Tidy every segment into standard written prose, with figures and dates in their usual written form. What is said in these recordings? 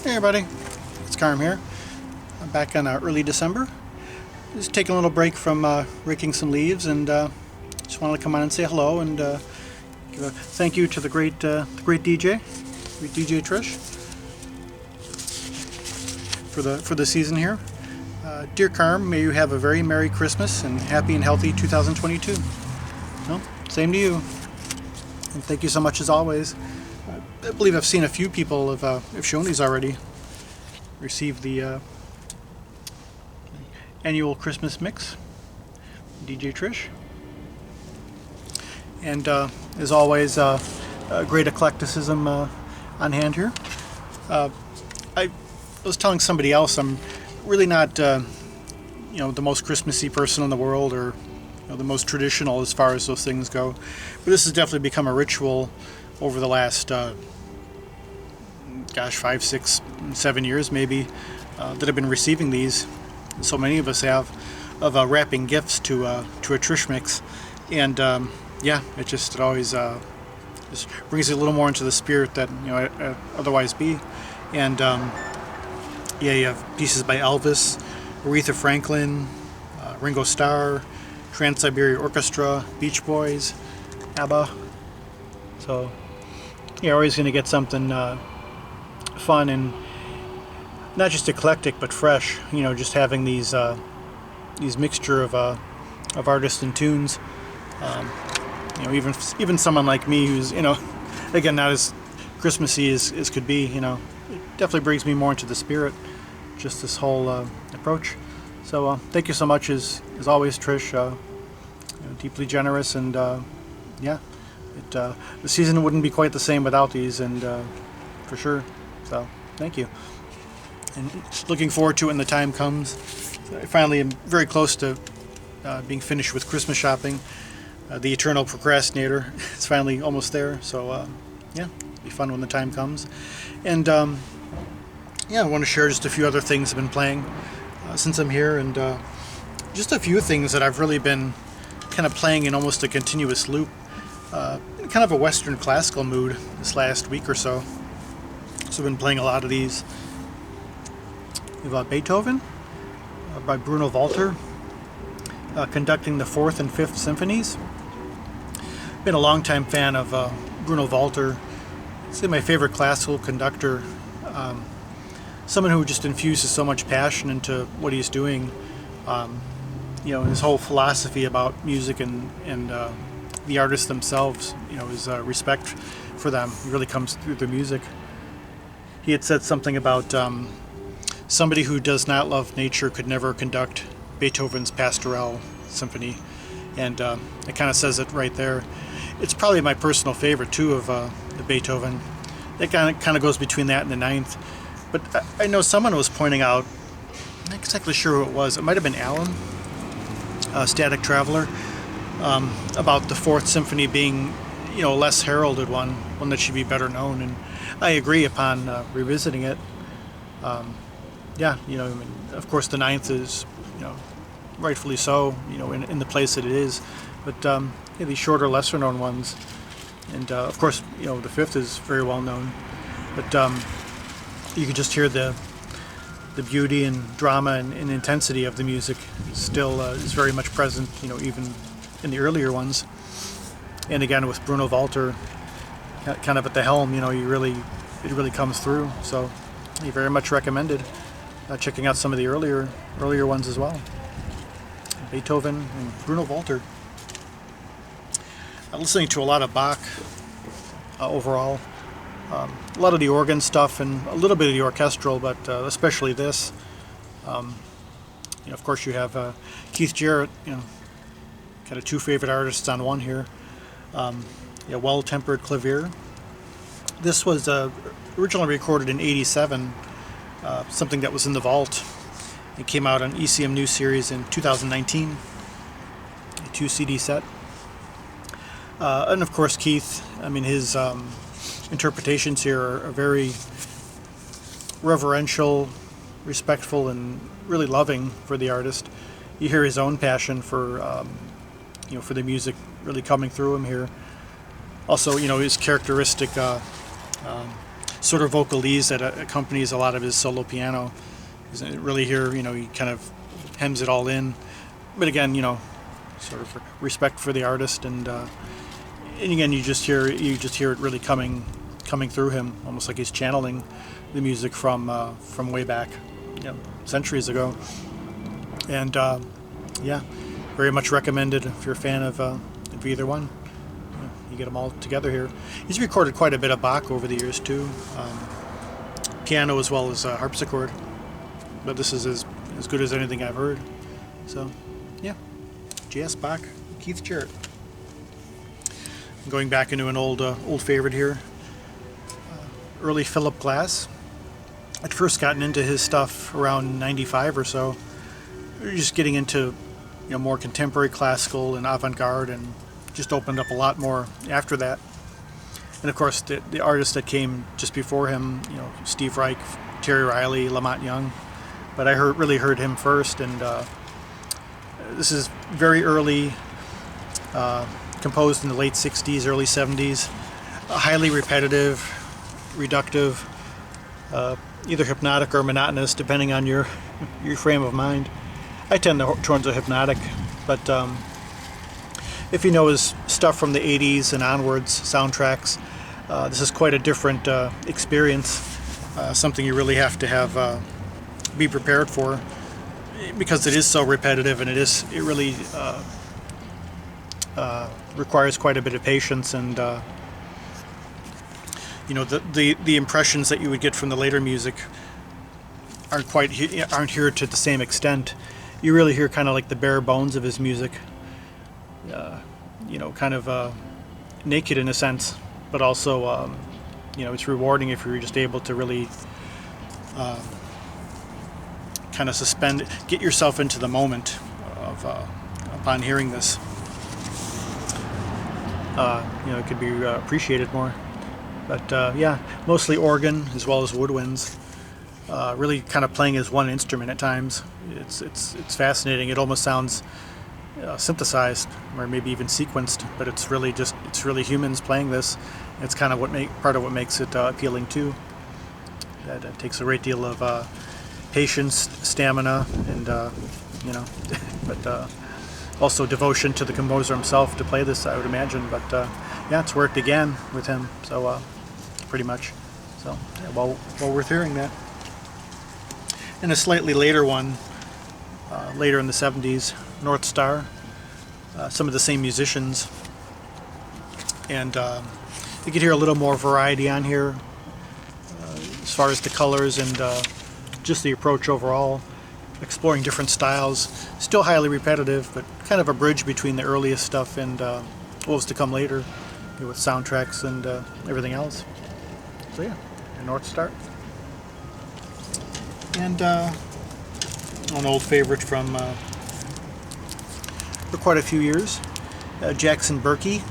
Hey everybody, it's Carm here. I'm back in early December. Just taking a little break from raking some leaves, and just wanted to come on and say hello and give a thank you to the great DJ Trish for the season here. Dear Carm, may you have a very Merry Christmas and happy and healthy 2022. Well, same to you. And thank you so much as always. I believe I've seen a few people have shown these already. Received the annual Christmas mix, DJ Trish. And as always, great eclecticism on hand here. I was telling somebody else I'm really not, the most Christmassy person in the world, or the most traditional as far as those things go. But this has definitely become a ritual over the last 5, 6, 7 years maybe, that I've been receiving these. So many of us have, of wrapping gifts to a Trish mix, and it always just brings you a little more into the spirit that I otherwise be. And you have pieces by Elvis, Aretha Franklin, Ringo Starr, Trans-Siberian Orchestra, Beach Boys, ABBA. So you're always going to get something fun and not just eclectic but fresh. Just having these mixture of artists and tunes. Even someone like me who's again not as Christmassy as could be. It definitely brings me more into the spirit. Just this whole approach. So thank you so much as always, Trish. Deeply generous, and the season wouldn't be quite the same without these, and for sure. So thank you, and looking forward to it when the time comes. I finally am very close to being finished with Christmas shopping. The eternal procrastinator is finally almost there. So it'll be fun when the time comes. And I want to share just a few other things I've been playing since I'm here, and just a few things that I've really been kind of playing in almost a continuous loop. In kind of a Western classical mood this last week or so. So I've been playing a lot of these. We have Beethoven by Bruno Walter, conducting the 4th and 5th Symphonies. Been a long-time fan of Bruno Walter. He's my favorite classical conductor. Someone who just infuses so much passion into what he's doing. His whole philosophy about music and the artists themselves, his respect for them really comes through the music. He had said something about somebody who does not love nature could never conduct Beethoven's Pastoral Symphony, and it kind of says it right there. It's probably my personal favorite too of the Beethoven. It kind of goes between that and the 9th. But I know someone was pointing out, I'm not exactly sure who it was. It might have been Alan, Static Traveler, about the 4th Symphony being, a less heralded one that should be better known. And I agree upon revisiting it. Of course the 9th is, rightfully so, in the place that it is. But these shorter, lesser known ones. And of course, the 5th is very well known. But you can just hear the beauty and drama and intensity of the music still is very much present, even in the earlier ones. And again, with Bruno Walter kind of at the helm, it really comes through. So I very much recommended checking out some of the earlier ones as well. Beethoven and Bruno Walter. Listening to a lot of Bach overall. A lot of the organ stuff and a little bit of the orchestral, but especially this. Of course, you have Keith Jarrett, kind of two favorite artists on one here. Well-Tempered Clavier. This was originally recorded in '87, something that was in the vault. It came out on ECM New Series in 2019, a 2 CD set. And of course, Keith, his interpretations here are very reverential, respectful, and really loving for the artist. You hear his own passion for for the music really coming through him here. Also, his characteristic sort of vocalese that accompanies a lot of his solo piano. Really here, he kind of hems it all in. But again, sort of respect for the artist, and again, you just hear it really coming through him, almost like he's channeling the music from way back, centuries ago. And yeah, very much recommended if you're a fan of either one. You get them all together here. He's recorded quite a bit of Bach over the years too, piano as well as harpsichord. But this is as good as anything I've heard. So, yeah, J.S. Bach, Keith Jarrett. Going back into an old favorite here, early Philip Glass. I'd first gotten into his stuff around 95 or so. Just getting into more contemporary classical and avant-garde, and just opened up a lot more after that. And of course, the artists that came just before him, Steve Reich, Terry Riley, Lamont Young. But I really heard him first, and this is very early, composed in the late 60s, early 70s, highly repetitive, reductive, either hypnotic or monotonous, depending on your frame of mind. I tend towards the hypnotic, but if you know his stuff from the 80s and onwards, soundtracks, this is quite a different experience, something you really have to be prepared for, because it is so repetitive, and it really requires quite a bit of patience, and the impressions that you would get from the later music aren't here to the same extent. You really hear kind of like the bare bones of his music, kind of naked in a sense, but also it's rewarding if you're just able to really kind of get yourself into the moment of upon hearing this. It could be appreciated more. But yeah, mostly organ as well as woodwinds. Really kind of playing as one instrument at times. It's fascinating. It almost sounds synthesized, or maybe even sequenced, but it's really humans playing this. It's kind of part of what makes it appealing too. That it takes a great deal of patience, stamina, and but also devotion to the composer himself to play this, I would imagine. But yeah, it's where it began with him. So pretty much. So yeah, well worth hearing that. And a slightly later one, later in the 70s, North Star. Some of the same musicians, and you could hear a little more variety on here as far as the colors and just the approach overall, exploring different styles. Still highly repetitive, but kind of a bridge between the earliest stuff and what was to come later, with soundtracks and everything else. So yeah, North Star. And an old favorite from for quite a few years, Jackson Berkey,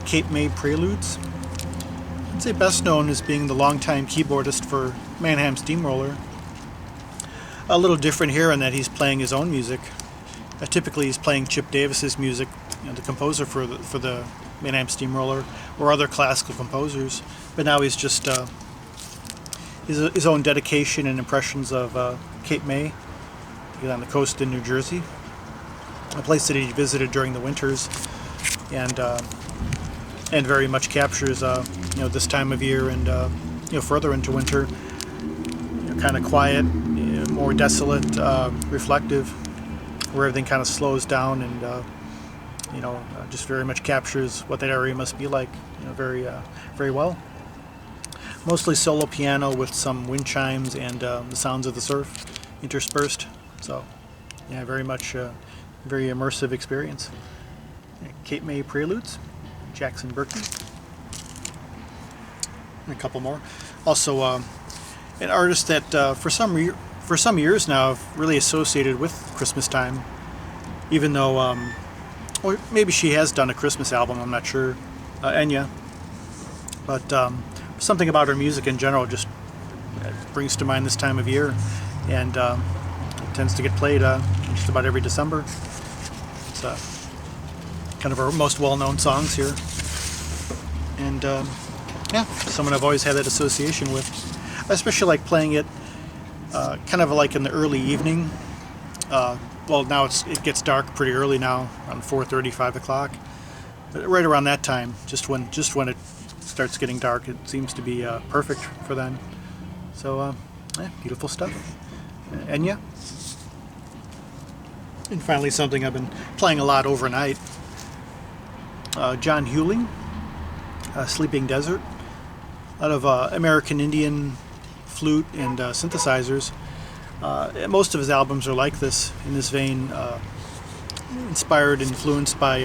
Cape May Preludes. I'd say best known as being the longtime keyboardist for Mannheim Steamroller. A little different here in that he's playing his own music. Typically he's playing Chip Davis's music, the composer for the Mannheim Steamroller, or other classical composers. But now he's just his own dedication and impressions of Cape May, on the coast in New Jersey, a place that he visited during the winters, and very much captures this time of year and further into winter, kind of quiet, more desolate, reflective, where everything kind of slows down and just very much captures what that area must be like, very very well. Mostly solo piano with some wind chimes and the sounds of the surf interspersed. So yeah, very much very immersive experience. Cape May Preludes, Jackson Berkey. And a couple more. Also an artist that for some years now I've really associated with Christmas time, even though or maybe she has done a Christmas album, I'm not sure, Enya, but something about her music in general just brings to mind this time of year, and it tends to get played just about every December. It's kind of our most well-known songs here, and yeah, someone I've always had that association with. I especially like playing it kind of like in the early evening. Well, now it gets dark pretty early now, around 4:30, 5 o'clock. But right around that time, just when it starts getting dark, it seems to be perfect for then. So, yeah, beautiful stuff. And yeah. And finally, something I've been playing a lot overnight. John Hewling, Sleeping Desert, out of American Indian flute and synthesizers. Most of his albums are like this, in this vein, inspired, influenced by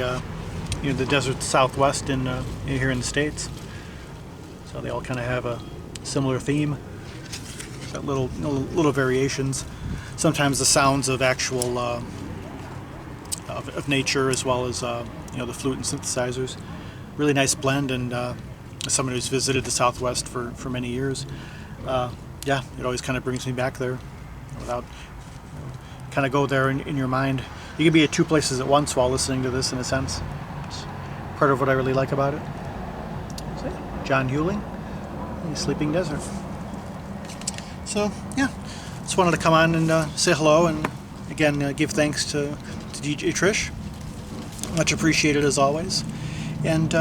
the desert Southwest in here in the States. So they all kind of have a similar theme. Got little variations. Sometimes the sounds of actual of nature, as well as the flute and synthesizers. Really nice blend, and as someone who's visited the Southwest for many years, yeah, it always kind of brings me back there. Without kind of go there in your mind. You can be at two places at once while listening to this, in a sense. It's part of what I really like about it. So, yeah, John Hewling, Sleeping Desert. So, yeah, just wanted to come on and say hello, and again give thanks to DJ Trish. Much appreciated as always. And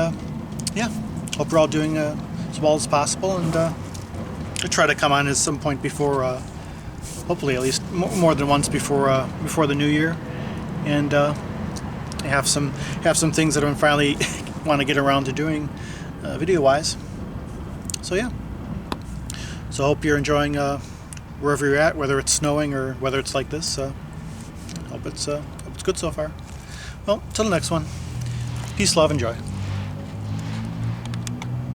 yeah, hope you're all doing as well as possible, and I try to come on at some point before hopefully at least more than once before the new year, and have some things that I finally want to get around to doing video wise. So yeah, so I hope you're enjoying wherever you're at, whether it's snowing or whether it's like this. Hope it's good so far. Well, till the next one, peace, love, and joy.